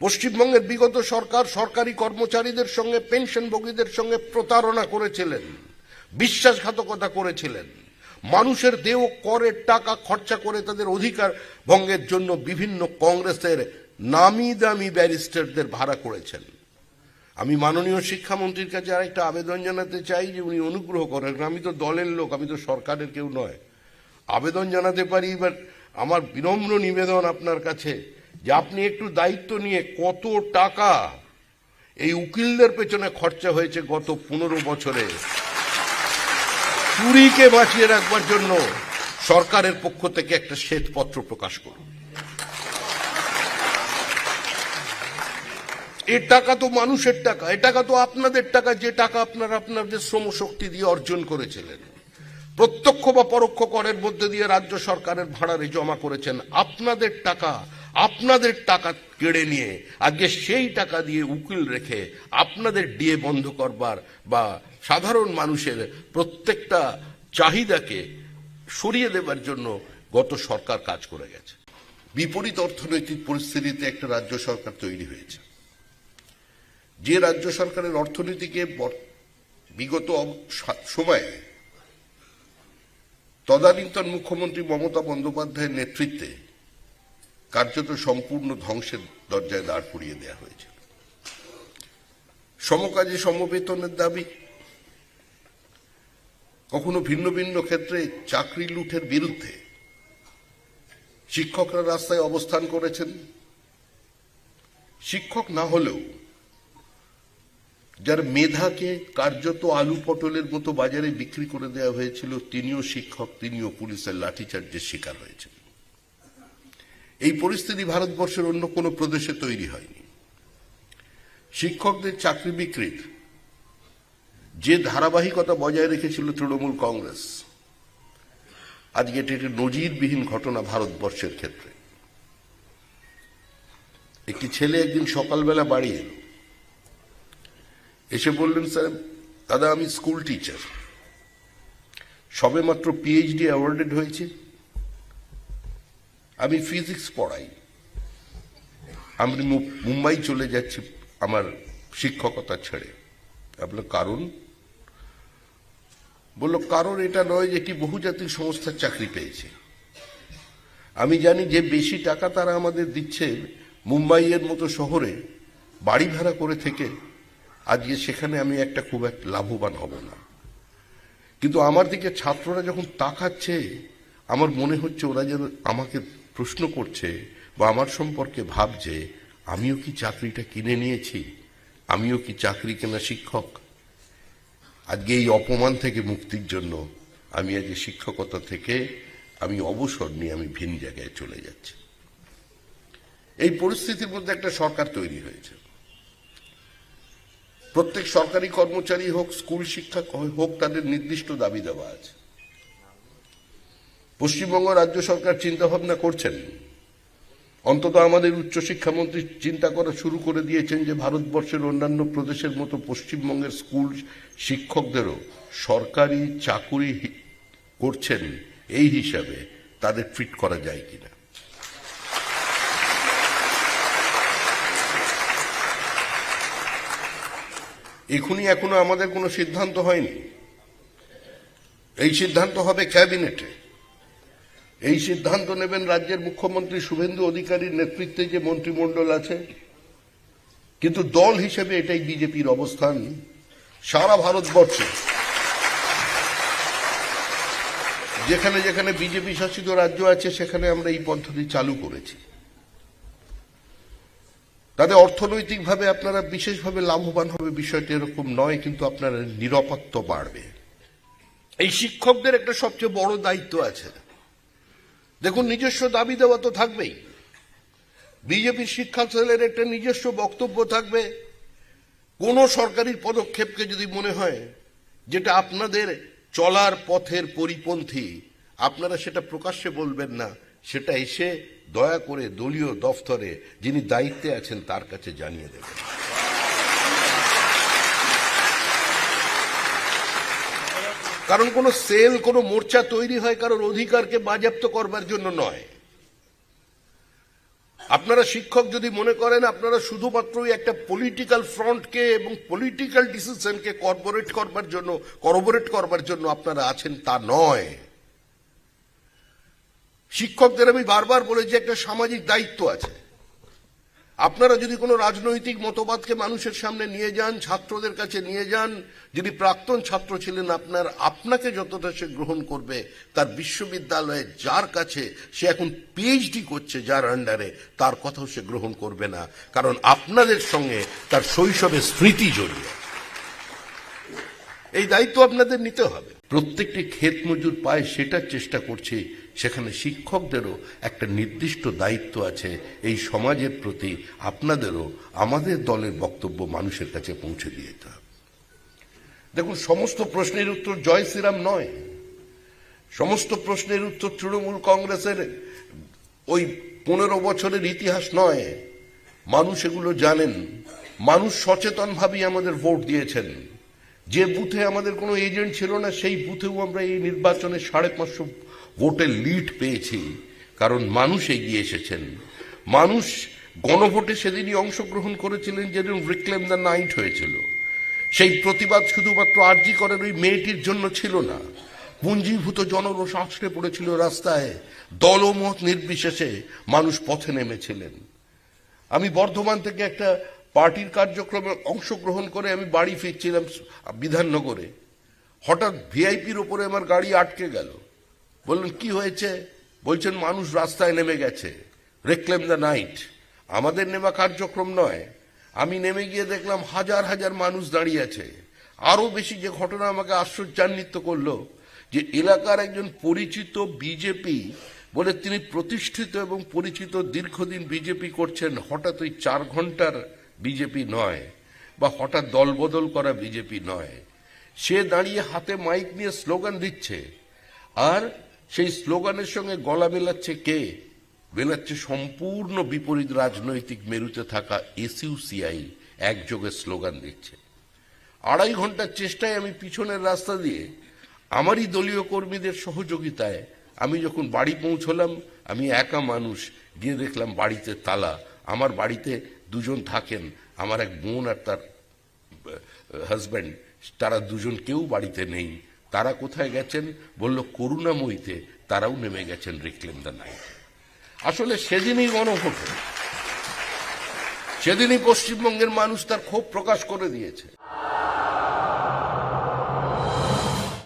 পশ্চিমবঙ্গের বিগত সরকার সরকারি কর্মচারীদের সঙ্গে পেনশনভোগীদের সঙ্গে প্রতারণা করেছিলেন, বিশ্বাসঘাতকতা করেছিলেন, মানুষের দেয় করের টাকা খরচা করে তাদের অধিকার ভঙ্গের জন্য বিভিন্ন কংগ্রেসের নামি দামি ব্যারিস্টারদের ভাড়া করেছেন। আমি মাননীয় শিক্ষামন্ত্রীর কাছে আরেকটা আবেদন জানাতে চাই যে উনি অনুগ্রহ করেন, আমি তো দলের লোক, আমি তো সরকারের কেউ নয়, আবেদন জানাতে পারি। এবার আমার বিনম্র নিবেদন আপনার কাছে যে আপনি একটু দায়িত্ব নিয়ে কত টাকা এই উকিলদের পেছনে খরচা হয়েছে গত 15 বছরে চুরিকে বাঁচিয়ে রাখবার জন্য সরকারের পক্ষ থেকে একটা শ্বেতপত্র প্রকাশ করুন। এ টাকা তো মানুষের টাকা, এ টাকা তো আপনাদের টাকা, যে টাকা আপনারা আপনাদের শ্রমশক্তি দিয়ে অর্জন করেছিলেন, প্রত্যক্ষ বা পরোক্ষ করের মধ্যে দিয়ে রাজ্য সরকারের ভাড়ারে জমা করেছেন। আপনাদের টাকা কেড়ে নিয়ে আজকে সেই টাকা দিয়ে উকিল রেখে আপনাদের ডিএ বন্ধ করবার বা সাধারণ মানুষের প্রত্যেকটা চাহিদাকে সরিয়ে দেবার জন্য গত সরকার কাজ করে গেছে। বিপরীত অর্থনৈতিক পরিস্থিতিতে একটা রাজ্য সরকার তৈরি হয়েছে, যে রাজ্য সরকারের অর্থনীতিকে বিগত সময়ে তদানীন্তন মুখ্যমন্ত্রী মমতা বন্দ্যোপাধ্যায়ের নেতৃত্বে কার্যত সম্পূর্ণ ধ্বংসের দরজায় দাঁড় করিয়ে দেওয়া হয়েছে। সমকাজে সমবেতনের দাবি, কখনো ভিন্ন ভিন্ন ক্ষেত্রে চাকরি লুঠের বিরুদ্ধে শিক্ষকরা রাস্তায় অবস্থান করেছেন। শিক্ষক না হলেও যার মেধাকে কার্যত আলু পটলের মতো বাজারে বিক্রি করে দেওয়া হয়েছিল, তিনিও শিক্ষক, তিনিও পুলিশের লাঠিচার্জের শিকার হয়েছেন। এই পরিস্থিতি ভারতবর্ষের অন্য কোনো প্রদেশে তৈরি হয়নি। শিক্ষকদের চাকরি বিক্রির যে ধারাবাহিকতা বজায় রেখেছিল তৃণমূল কংগ্রেস, আজকে এটি একটি নজিরবিহীন ঘটনা ভারতবর্ষের ক্ষেত্রে। একটি ছেলে একদিন সকালবেলা বাড়ি এলো, এসে বললেন, স্যার দাদা আমি স্কুল টিচার, সবে মাত্র পিএইচডি অ্যাওয়ার্ডেড হয়েছে, আমি ফিজিক্স পড়াই, আমি মুম্বাই চলে যাচ্ছি আমার শিক্ষকতা ছেড়ে। আপনার কারণ? বলল, কারণ এটা নয় যে একটি বহুজাতিক সংস্থার চাকরি পেয়েছে। আমি জানি যে বেশি টাকা তারা আমাদের দিচ্ছে মুম্বাইয়ের মতো শহরে বাড়ি ভাড়া করে থেকে, আজকে সেখানে আমি খুব একটা লাভবান হব না। কিন্তু আমার দিকে ছাত্ররা যখন তাকাচ্ছে, আমার মনে হচ্ছে ওরা যেন আমাকে প্রশ্ন করছে বা আমার সম্পর্কে ভাবছে, আমিও কি চাকরিটা কিনে নিয়েছি, আমিও কি চাকরি কেনা শিক্ষক। আজকে এই অপমান থেকে মুক্তির জন্য আমি আজকে শিক্ষকতা থেকে আমি অবসর নিয়ে আমি ভিন্ন জায়গায় চলে যাচ্ছি। এই পরিস্থিতির মধ্যে একটা সরকার তৈরি হয়েছে। প্রত্যেক সরকারি কর্মচারী হোক, স্কুল শিক্ষক হোক, তাদের নির্দিষ্ট দাবি দেওয়া আছে। পশ্চিমবঙ্গ রাজ্য সরকার চিন্তা ভাবনা করছেন, অন্তত আমাদের উচ্চশিক্ষামন্ত্রী চিন্তা করা শুরু করে দিয়েছেন যে ভারতবর্ষের অন্যান্য প্রদেশের মতো পশ্চিমবঙ্গের স্কুল শিক্ষকদেরও সরকারি চাকুরি করছেন এই হিসাবে তাদের ট্রিট করা যায় কিনা। এখনো আমাদের কোনো সিদ্ধান্ত হয়নি, এই সিদ্ধান্ত হবে ক্যাবিনেটে। এই সিদ্ধান্ত নেবেন রাজ্যের মুখ্যমন্ত্রী শুভেন্দু অধিকারীর নেতৃত্বে যে মন্ত্রিমণ্ডল আছে। কিন্তু দল হিসেবে এটাই বিজেপির অবস্থান। সারা ভারতবর্ষে যেখানে যেখানে বিজেপি শাসিত রাজ্য আছে সেখানে আমরা এই পদ্ধতি চালু করেছি। তাতে অর্থনৈতিকভাবে আপনারা বিশেষভাবে লাভবান হবে বিষয়টি এরকম নয়, কিন্তু আপনার নিরাপত্তা বাড়বে। এই শিক্ষকদের একটা সবচেয়ে বড় দায়িত্ব আছে। দেখুন, নিজস্ব দাবি দেওয়া তো থাকবেই, বিজেপির শিক্ষা সেলের একটা নিজস্ব বক্তব্য থাকবে। কোন সরকারি পদক্ষেপকে যদি মনে হয় যেটা আপনাদের চলার পথের পরিপন্থী, আপনারা সেটা প্রকাশ্যে বলবেন না, সেটা এসে দয়া করে দলীয় দফতরে যিনি দায়িত্বে আছেন তার কাছে জানিয়ে দেবেন। কারণ কোন সেল, কোন মোর্চা তৈরি হয় কারোর অধিকারকে বাজেয়াপ্ত করবার জন্য নয়। আপনারা শিক্ষক যদি মনে করেন আপনারা শুধুমাত্রই একটা পলিটিক্যাল ফ্রন্টকে এবং পলিটিক্যাল ডিসিশনকে করবোরেট করবার জন্য আপনারা আছেন, তা নয়। শিক্ষকদের আমি বারবার বলেছি একটা সামাজিক দায়িত্ব আছে। আপনারা যদি কোনো রাজনৈতিক মতবাদকে মানুষের সামনে নিয়ে যান, ছাত্রদের কাছে নিয়ে যান, যিনি প্রাক্তন ছাত্র ছিলেন আপনাকে যতটা সে গ্রহণ করবে, তার বিশ্ববিদ্যালয়ে যার কাছে সে এখন পিএইচডি করছে, যার আন্ডারে, তার কথাও সে গ্রহণ করবে না, কারণ আপনাদের সঙ্গে তার শৈশবের স্মৃতি জড়িয়ে। এই দায়িত্ব আপনাদের নিতে হবে। প্রত্যেকটি ক্ষেত মজুর পায় সেটার চেষ্টা করছি, সেখানে শিক্ষকদেরও একটা নির্দিষ্ট দায়িত্ব আছে এই সমাজের প্রতি। আপনাদেরও আমাদের দলের বক্তব্য মানুষের কাছে পৌঁছে দিয়ে যেতে হবে। দেখুন, সমস্ত প্রশ্নের উত্তর জয় শ্রীরাম নয়, সমস্ত প্রশ্নের উত্তর তৃণমূল কংগ্রেসের ওই 15 বছরের ইতিহাস নয়। মানুষ এগুলো জানেন, মানুষ সচেতনভাবেই আমাদের ভোট দিয়েছেন। যে বুথে আমাদের কোনো এজেন্ট ছিল না, সেই বুথেও আমরা এই নির্বাচনে 550 ভোটের লিড পেয়েছি, কারণ মানুষ এগিয়ে এসেছেন। মানুষ গণভোটে সেদিনই অংশগ্রহণ করেছিলেন যেদিন রিক্লেম দ্য নাইট হয়েছিল। সেই প্রতিবাদ শুধুমাত্র আরজি করের ওই মেয়েটির জন্য ছিল না, পুঞ্জীভূত জনরোষ আছড়ে পড়েছিল রাস্তায়, দলমত নির্বিশেষে মানুষ পথে নেমেছিলেন। আমি বর্ধমান থেকে একটা পার্টির কার্যক্রমে অংশগ্রহণ করে আমি বাড়ি ফিরছিলাম বিধাননগরে, হঠাৎ ভিআইপির ওপরে আমার গাড়ি আটকে গেল। বললেন কি হয়েছে? বলছেন মানুষ রাস্তায় নেমে গেছে, রিক্লেম দ্য নাইট। আমাদের নেওয়া কার্যক্রম নয়। আমি নেমে গিয়ে দেখলাম হাজার হাজার মানুষ দাঁড়িয়ে আছে। আরো বেশি যে ঘটনা আমাকে আশ্চর্যান্বিত করলো, যে এলাকার একজন পরিচিত বিজেপি বলে, তিনি প্রতিষ্ঠিত এবং পরিচিত, দীর্ঘদিন বিজেপি করছেন, হঠাৎ ওই 4 ঘন্টার বিজেপি নয়, বা হঠাৎ দলবদল করা বিজেপি নয়, সে দাঁড়িয়ে হাতে মাইক নিয়ে স্লোগান দিচ্ছে। আর সেই স্লোগানের সঙ্গে গলা মেলাচ্ছে কে? মেলাচ্ছে সম্পূর্ণ বিপরীত রাজনৈতিক মেরুতে থাকা এসইউসিআই একযোগে স্লোগান দিচ্ছে। 2.5 ঘন্টার চেষ্টায় আমি পিছনের রাস্তা দিয়ে আমারই দলীয় কর্মীদের সহযোগিতায় আমি যখন বাড়ি পৌঁছলাম, আমি একা মানুষ, গিয়ে দেখলাম বাড়িতে তালা। আমার বাড়িতে 2 জন থাকেন, আমার এক বোন আর তার হাজব্যান্ড, তারা 2 জন কেউ বাড়িতে নেই। তারা কোথায় গেছেন? বলল করুণাময়ীতে, তারাও নেমে গেছেন রিক্লেম দ্য নাইট। আসলে সেদিনই গণভোট, সেদিনই পশ্চিমবঙ্গের মানুষ তার ক্ষোভ প্রকাশ করে দিয়েছে।